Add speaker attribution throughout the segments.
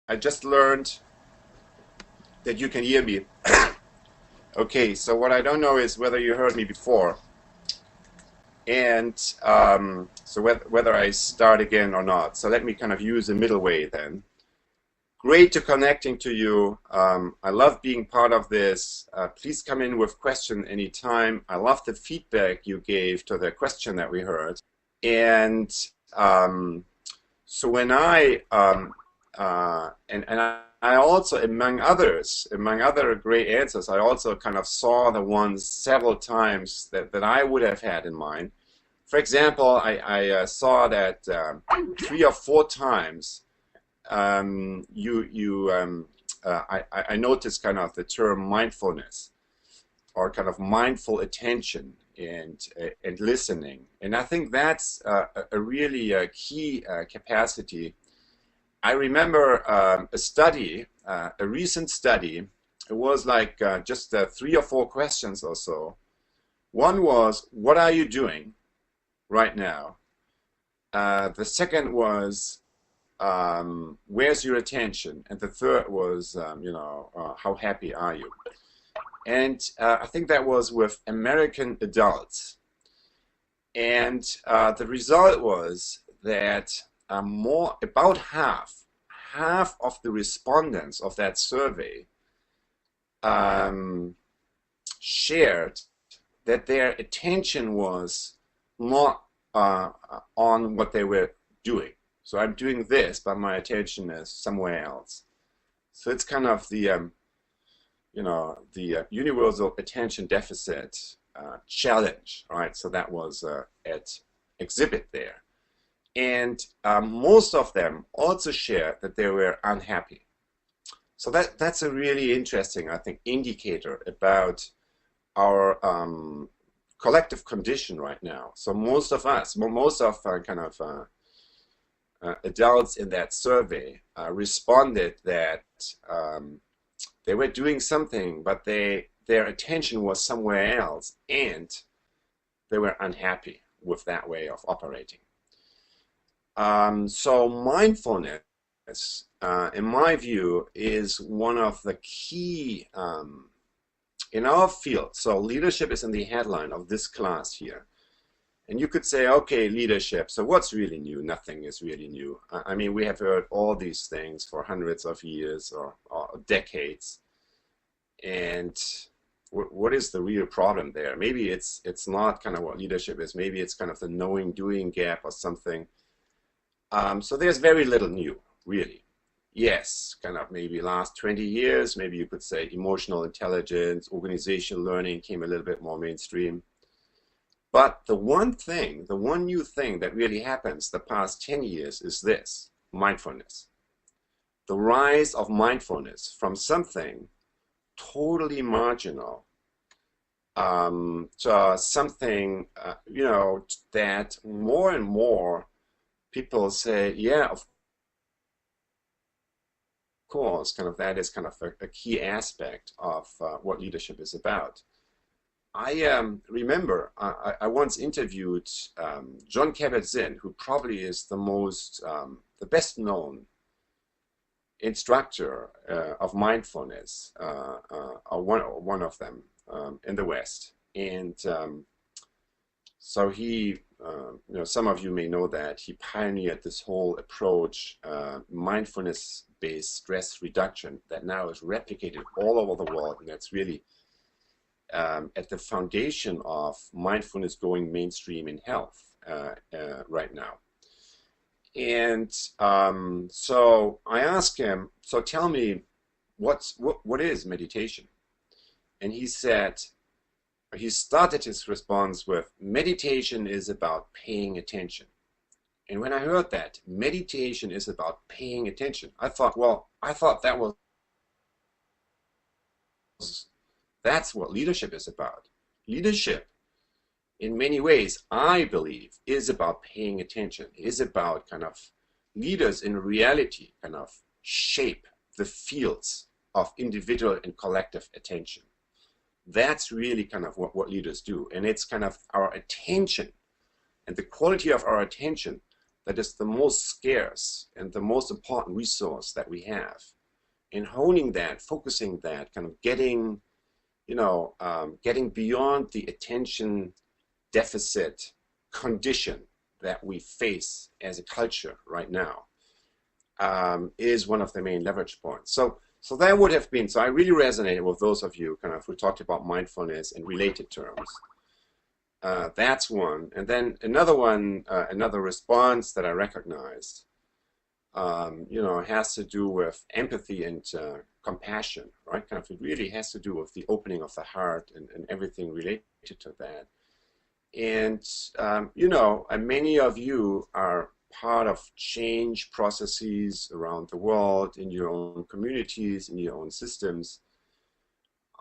Speaker 1: I just learned that you can hear me. Okay, so what I don't know is whether you heard me before, and so whether I start again or not. So let me kind of use a middle way then. Great to connecting to you. I love being part of this. Please come in with question anytime. I love the feedback you gave to the question that we heard. And so when I also, among other great answers, I also kind of saw the ones several times that I would have had in mind. For example, I saw that 3 or 4 times I noticed kind of the term mindfulness, or kind of mindful attention and listening, and I think that's a really key capacity. I remember a study, a recent study. It was like just 3 or 4 questions or so. One was, what are you doing right now? The second was, where's your attention? And the third was, how happy are you? And I think that was with American adults. And the result was that about half of the respondents of that survey shared that their attention was not on what they were doing. So I'm doing this, but my attention is somewhere else. So it's kind of the universal attention deficit challenge, right? So that was at exhibit there. And most of them also shared that they were unhappy. So that's a really interesting, I think, indicator about our collective condition right now. So most of us, most of adults in that survey responded that they were doing something, but their attention was somewhere else, and they were unhappy with that way of operating. So mindfulness, in my view, is one of the key in our field. So leadership is in the headline of this class here. And you could say, okay, leadership, so what's really new? Nothing is really new. I mean, we have heard all these things for hundreds of years or decades. And what is the real problem there? Maybe it's not kind of what leadership is. Maybe it's kind of the knowing-doing gap or something. So there's very little new, really. Yes, kind of maybe last 20 years, maybe you could say emotional intelligence, organizational learning came a little bit more mainstream. But the one new thing that really happens the past 10 years is this: mindfulness. The rise of mindfulness from something totally marginal to something, that more and more people say, yeah, of course, kind of that is kind of a key aspect of what leadership is about. I remember I once interviewed John Kabat-Zinn, who probably is the best known instructor of mindfulness, or one of them in the West. And so he, some of you may know that he pioneered this whole approach, mindfulness-based stress reduction, that now is replicated all over the world, and that's really at the foundation of mindfulness going mainstream in health right now. And so I asked him, so tell me, what is meditation? And he said, he started his response with, meditation is about paying attention. And when I heard that, meditation is about paying attention, I thought that's what leadership is about. Leadership, in many ways, I believe, is about paying attention, is about kind of leaders in reality kind of shape the fields of individual and collective attention. That's really kind of what leaders do. And it's kind of our attention and the quality of our attention that is the most scarce and the most important resource that we have. And honing that, focusing that, kind of getting, getting beyond the attention deficit condition that we face as a culture right now, is one of the main leverage points. So that would have been, so I really resonated with those of you kind of who talked about mindfulness in related terms. That's one. And then another one, another response that I recognized, has to do with empathy and compassion, right? Kind of, it really has to do with the opening of the heart and everything related to that. And, and many of you are part of change processes around the world, in your own communities, in your own systems.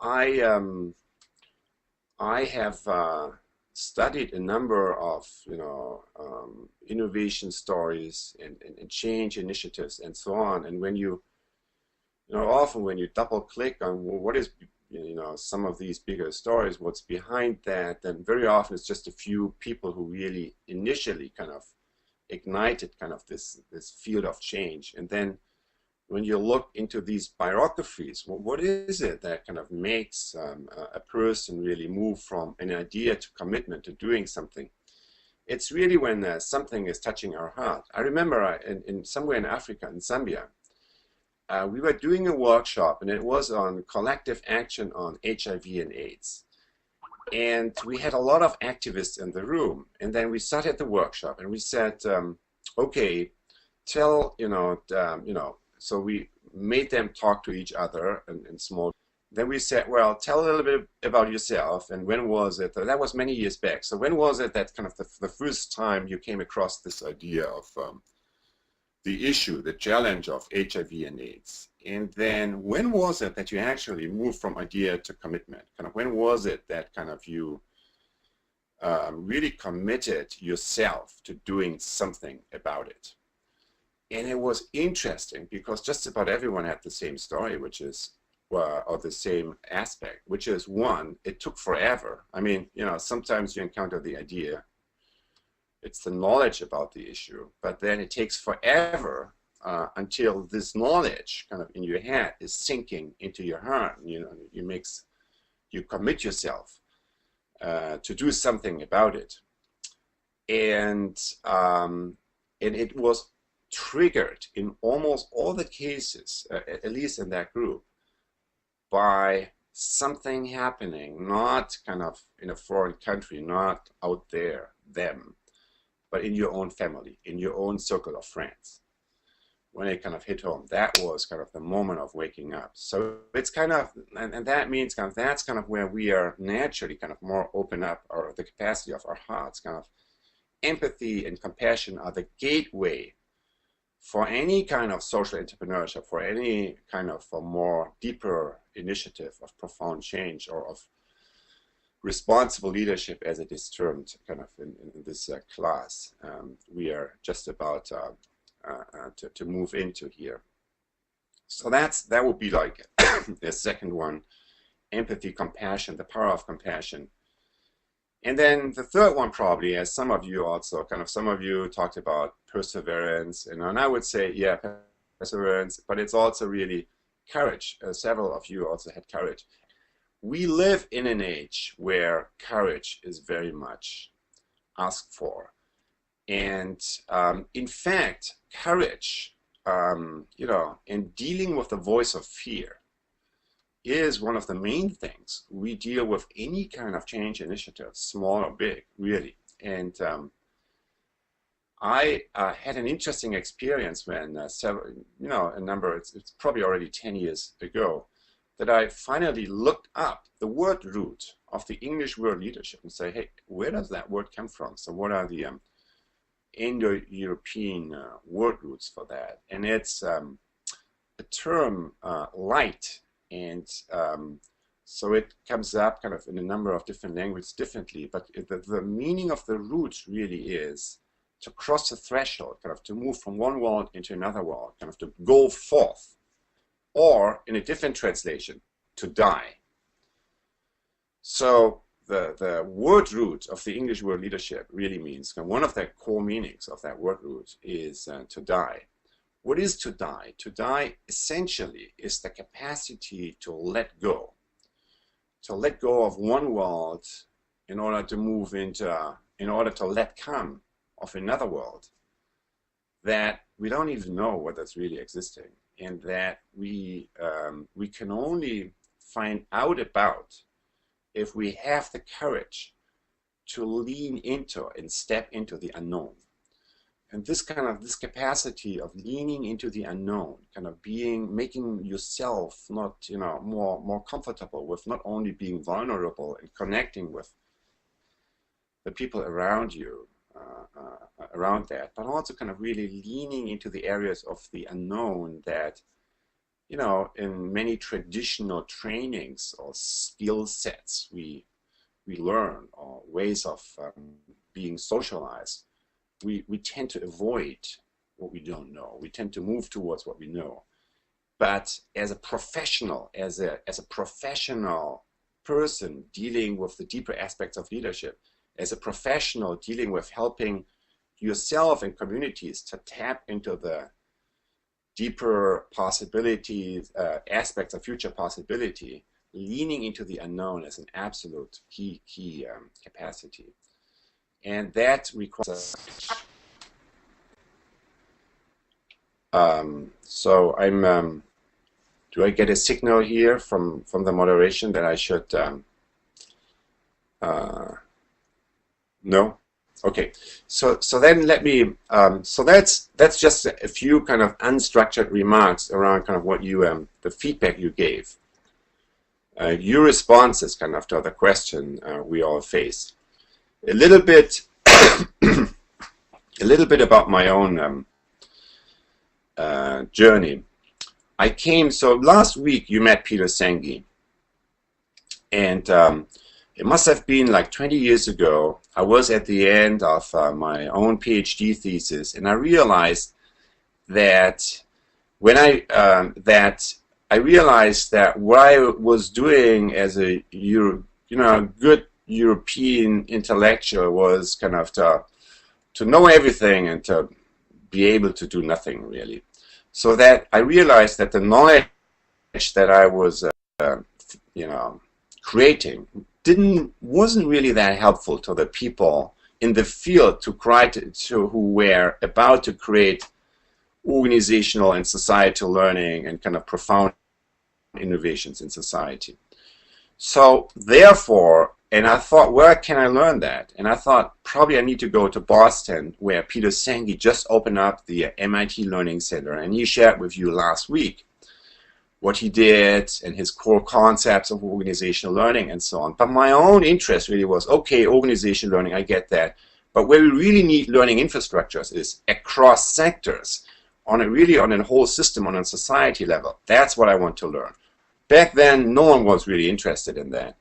Speaker 1: I have studied a number of innovation stories and change initiatives and so on. And when you often when you double click on what is some of these bigger stories, what's behind that, then very often it's just a few people who really initially kind of ignited kind of this field of change. And then when you look into these biographies, what is it that kind of makes a person really move from an idea to commitment to doing something? It's really when something is touching our heart. I remember in somewhere in Africa, in Zambia, we were doing a workshop, and it was on collective action on HIV and AIDS. And we had a lot of activists in the room. And then we started the workshop, and we said, okay, tell, so we made them talk to each other in small. Then we said, well, tell a little bit about yourself, and when was it? That was many years back. So when was it that kind of the first time you came across this idea of the issue, the challenge of HIV and AIDS? And then when was it that you actually moved from idea to commitment? Kind of when was it that kind of you really committed yourself to doing something about it? And it was interesting because just about everyone had the same story, which is, or the same aspect, which is, one, it took forever. I mean, sometimes you encounter the idea, it's the knowledge about the issue, but then it takes forever until this knowledge kind of in your head is sinking into your heart. You commit yourself to do something about it. And it was triggered in almost all the cases, at least in that group, by something happening, not kind of in a foreign country, not out there, them, but in your own family, in your own circle of friends. When it kind of hit home, that was kind of the moment of waking up. So it's kind of, and that means kind of, that's kind of where we are naturally kind of more open up, or the capacity of our hearts. Kind of empathy and compassion are the gateway for any kind of social entrepreneurship, for any kind of a more deeper initiative of profound change, or of responsible leadership, as it is termed kind of in this class we are just about to move into here. So that would be like the second one, empathy, compassion, the power of compassion. And then the third one, probably, as some of you also, some of you talked about perseverance, and I would say, yeah, perseverance, but it's also really courage. Several of you also had courage. We live in an age where courage is very much asked for. And in fact, courage, in dealing with the voice of fear, is one of the main things we deal with any kind of change initiative, small or big, really. And I had an interesting experience when it's probably already 10 years ago, that I finally looked up the word root of the English word leadership and say, hey, where does that word come from? So what are the Indo-European word roots for that? And it's a term, light. And so it comes up kind of in a number of different languages differently, but the meaning of the root really is to cross the threshold, kind of to move from one world into another world, kind of to go forth, or in a different translation, to die. So the word root of the English word leadership really means, one of the core meanings of that word root is to die. What is to die? To die essentially is the capacity to let go. To let go of one world in order to move into, in order to let come of another world that we don't even know whether it's really existing, and that we can only find out about if we have the courage to lean into and step into the unknown. And this capacity of leaning into the unknown, kind of making yourself not, more comfortable with not only being vulnerable and connecting with the people around you, around that, but also kind of really leaning into the areas of the unknown that, in many traditional trainings or skill sets we learn, or ways of being socialized, we tend to avoid what we don't know. We tend to move towards what we know. But as a professional, as a professional person dealing with the deeper aspects of leadership, as a professional dealing with helping yourself and communities to tap into the deeper possibilities, aspects of future possibility, leaning into the unknown is an absolute key capacity. And that requires so I'm do I get a signal here from the moderation that I should no? Okay, so then let me so that's just a few kind of unstructured remarks around kind of what you the feedback you gave, your responses kind of to the question we all face. A little bit about my own journey. So last week you met Peter Senge, and it must have been like 20 years ago. I was at the end of my own PhD thesis, and I realized that I realized that what I was doing as a good European intellectual was kind of to know everything and to be able to do nothing really. So that I realized that the knowledge that I was creating wasn't really that helpful to the people in the field who were about to create organizational and societal learning and kind of profound innovations in society. So therefore, and I thought, where can I learn that? And I thought, probably I need to go to Boston, where Peter Senge just opened up the MIT Learning Center, and he shared with you last week what he did and his core concepts of organizational learning and so on. But my own interest really was, okay, organizational learning, I get that. But where we really need learning infrastructures is across sectors, really on a whole system, on a society level. That's what I want to learn. Back then, no one was really interested in that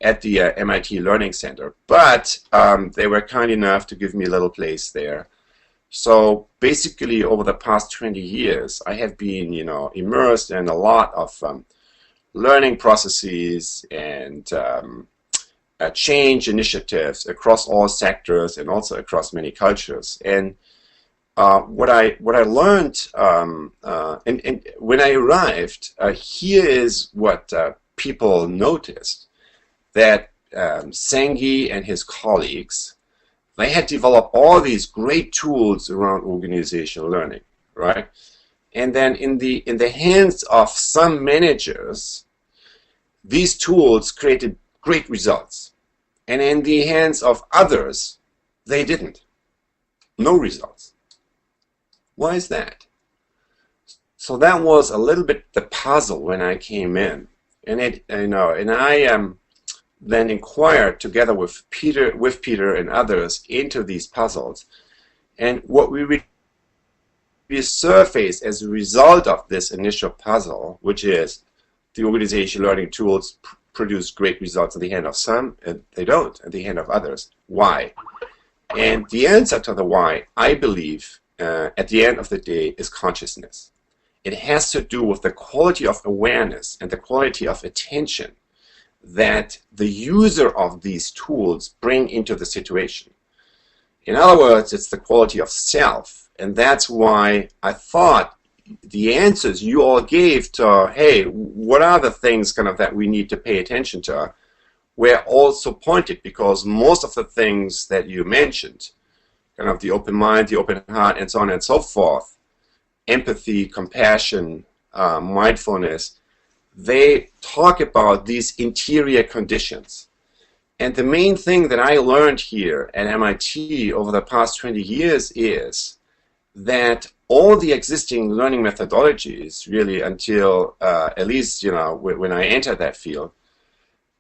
Speaker 1: at the MIT Learning Center. But they were kind enough to give me a little place there. So basically, over the past 20 years, I have been, immersed in a lot of learning processes and change initiatives across all sectors and also across many cultures. And what I learned, and when I arrived, here is what people noticed, that Senge and his colleagues, they had developed all these great tools around organizational learning, right? And then in the hands of some managers, these tools created great results. And in the hands of others, they didn't. No results. Why is that? So that was a little bit the puzzle when I came in. And I then inquired together with Peter and others into these puzzles. And what we surfaced as a result of this initial puzzle, which is the organizational learning tools produce great results in the hand of some, and they don't in the hand of others. Why? And the answer to the why, I believe, at the end of the day, is consciousness. It has to do with the quality of awareness and the quality of attention that the user of these tools bring into the situation. In other words, it's the quality of self. And that's why I thought the answers you all gave to, hey, what are the things kind of that we need to pay attention to, were also pointed, because most of the things that you mentioned, kind of the open mind, the open heart, and so on and so forth, empathy, compassion, mindfulness, they talk about these interior conditions. And the main thing that I learned here at MIT over the past 20 years is that all the existing learning methodologies, really until at least, you know, when I entered that field,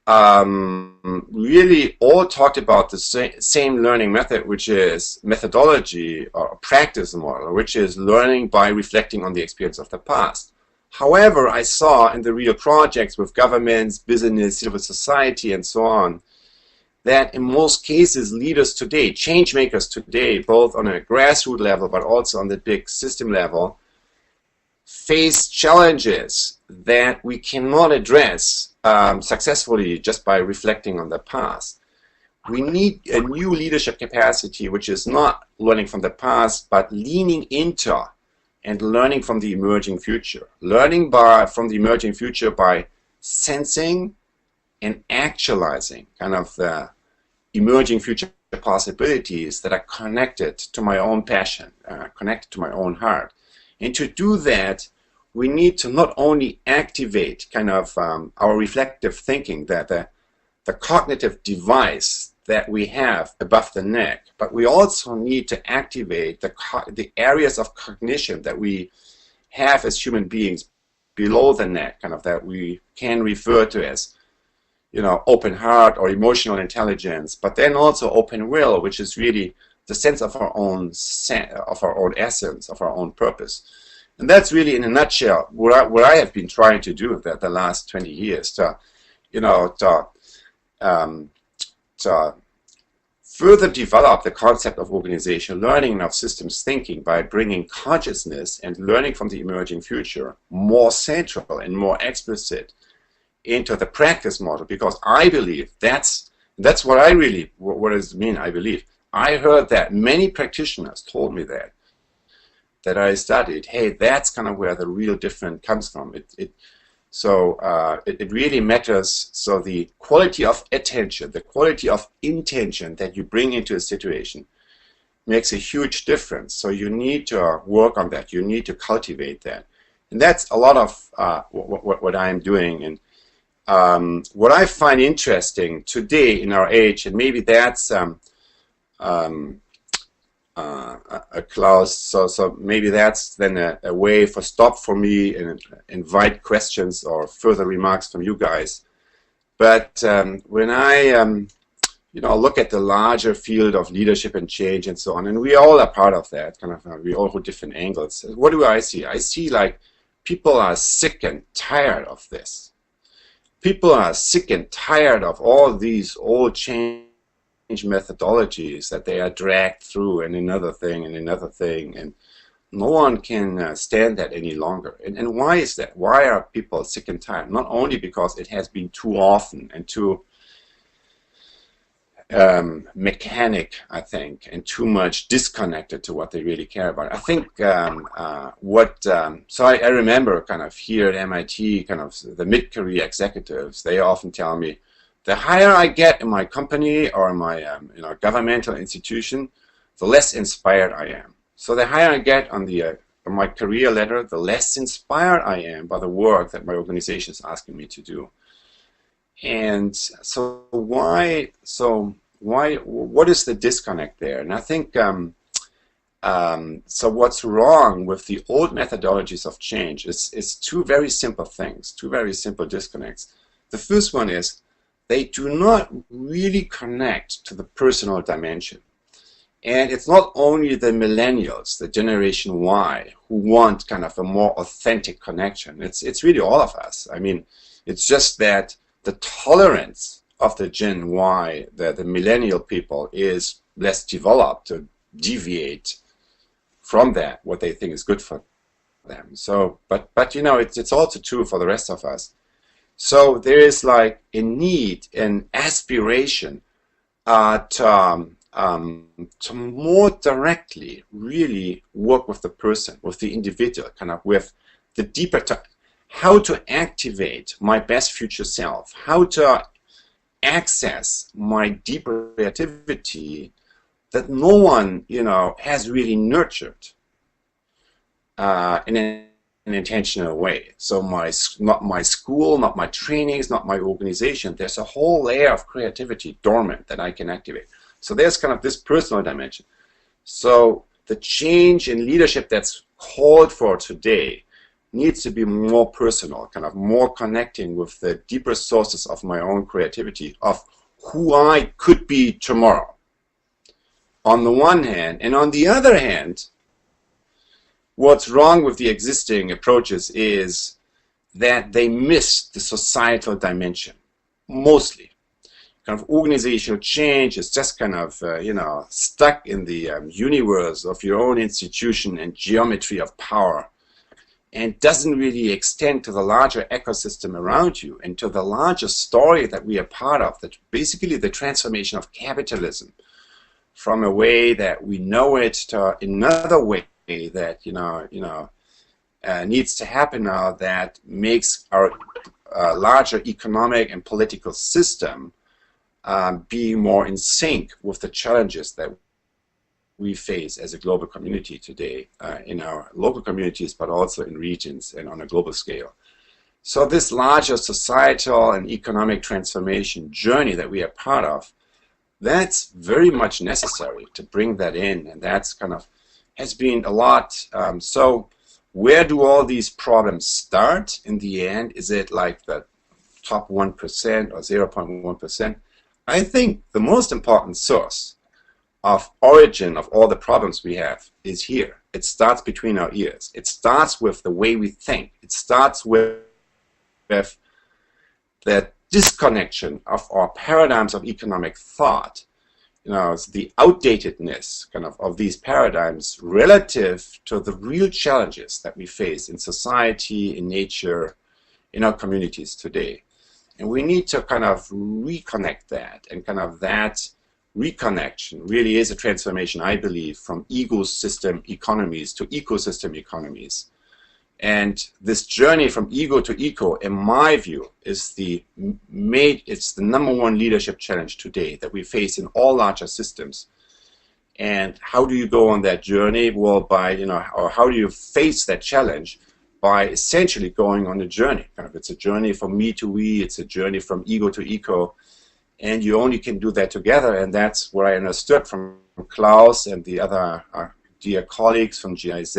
Speaker 1: really all talked about the same learning method, which is methodology or practice model, which is learning by reflecting on the experience of the past. However, I saw in the real projects with governments, business, civil society, and so on, that in most cases, leaders today, change makers today, both on a grassroots level but also on the big system level, face challenges that we cannot address successfully just by reflecting on the past. We need a new leadership capacity, which is not learning from the past, but leaning into and learning from the emerging future. Learning from the emerging future by sensing and actualizing kind of the emerging future possibilities that are connected to my own passion, connected to my own heart. And to do that, we need to not only activate kind of our reflective thinking, that the cognitive device that we have above the neck, but we also need to activate the areas of cognition that we have as human beings below the neck, kind of that we can refer to as, you know, open heart or emotional intelligence, but then also open will, which is really the sense of our own essence, of our own purpose. And that's really, in a nutshell, what I have been trying to do the last 20 years to, you know, to further develop the concept of organizational learning and of systems thinking by bringing consciousness and learning from the emerging future more central and more explicit into the practice model, because I believe that's what I really, what does it mean, I believe. I heard that many practitioners told me that I studied, hey, that's kind of where the real difference comes from. It really matters. So the quality of attention, the quality of intention that you bring into a situation makes a huge difference. So you need to work on that. You need to cultivate that. And that's a lot of what I'm doing. And what I find interesting today in our age, and maybe that's Klaus, so maybe that's then a way for stop for me and invite questions or further remarks from you guys. But when I you know, look at the larger field of leadership and change and so on, and we all are part of that, kind of, we all hold different angles. What do I see? I see like people are sick and tired of this. People are sick and tired of all these old change methodologies that they are dragged through, and another thing and another thing, and no one can stand that any longer. And why is that? Why are people sick and tired? Not only because it has been too often and too mechanic, I think, and too much disconnected to what they really care about. I think so I remember kind of here at MIT, kind of the mid-career executives, they often tell me, the higher I get in my company or in my you know, governmental institution, the less inspired I am. So the higher I get on my career ladder, the less inspired I am by the work that my organization is asking me to do. And so what is the disconnect there? And I think so what's wrong with the old methodologies of change is two very simple things, two very simple disconnects. The first one is they do not really connect to the personal dimension. And it's not only the millennials, the Generation Y, who want kind of a more authentic connection. It's really all of us. I mean, it's just that the tolerance of the Gen Y, the millennial people, is less developed to deviate from that, what they think is good for them. So, but you know, it's also true for the rest of us. So there is like a need, an aspiration to more directly really work with the person, with the individual, kind of with the deeper, how to activate my best future self, how to access my deeper creativity that no one, has really nurtured in an intentional way. So not my school, not my trainings, not my organization. There's a whole layer of creativity dormant that I can activate. So there's kind of this personal dimension. So the change in leadership that's called for today needs to be more personal, kind of more connecting with the deeper sources of my own creativity, of who I could be tomorrow, on the one hand. And on the other hand, what's wrong with the existing approaches is that they miss the societal dimension, mostly. Kind of organizational change is just kind of, stuck in the universe of your own institution and geometry of power, and doesn't really extend to the larger ecosystem around you and to the larger story that we are part of, that basically the transformation of capitalism from a way that we know it to another way that needs to happen now, that makes our larger economic and political system be more in sync with the challenges that we face as a global community today, in our local communities, but also in regions and on a global scale. So this larger societal and economic transformation journey that we are part of, that's very much necessary to bring that in, and that's kind of has been a lot. So where do all these problems start in the end? Is it like the top 1% or 0.1%? I think the most important source of origin of all the problems we have is here. It starts between our ears. It starts with the way we think. It starts with the disconnection of our paradigms of economic thought. It's the outdatedness of these paradigms relative to the real challenges that we face in society, in nature, in our communities today. And we need to kind of reconnect that, and kind of that reconnection really is a transformation, I believe, from ecosystem economies to ecosystem economies. And this journey from ego to eco, in my view, is it's the number one leadership challenge today that we face in all larger systems. And how do you go on that journey? Well, or how do you face that challenge? By essentially going on a journey. It's a journey from me to we, it's a journey from ego to eco, and you only can do that together. And that's what I understood from Klaus and the other dear colleagues from GIZ.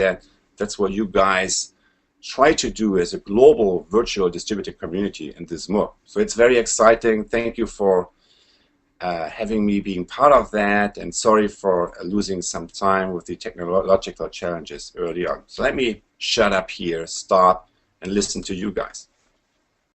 Speaker 1: That's what you guys try to do as a global virtual distributed community in this MOOC. So it's very exciting. Thank you for having me being part of that, and sorry for losing some time with the technological challenges early on. So let me shut up here, stop, and listen to you guys.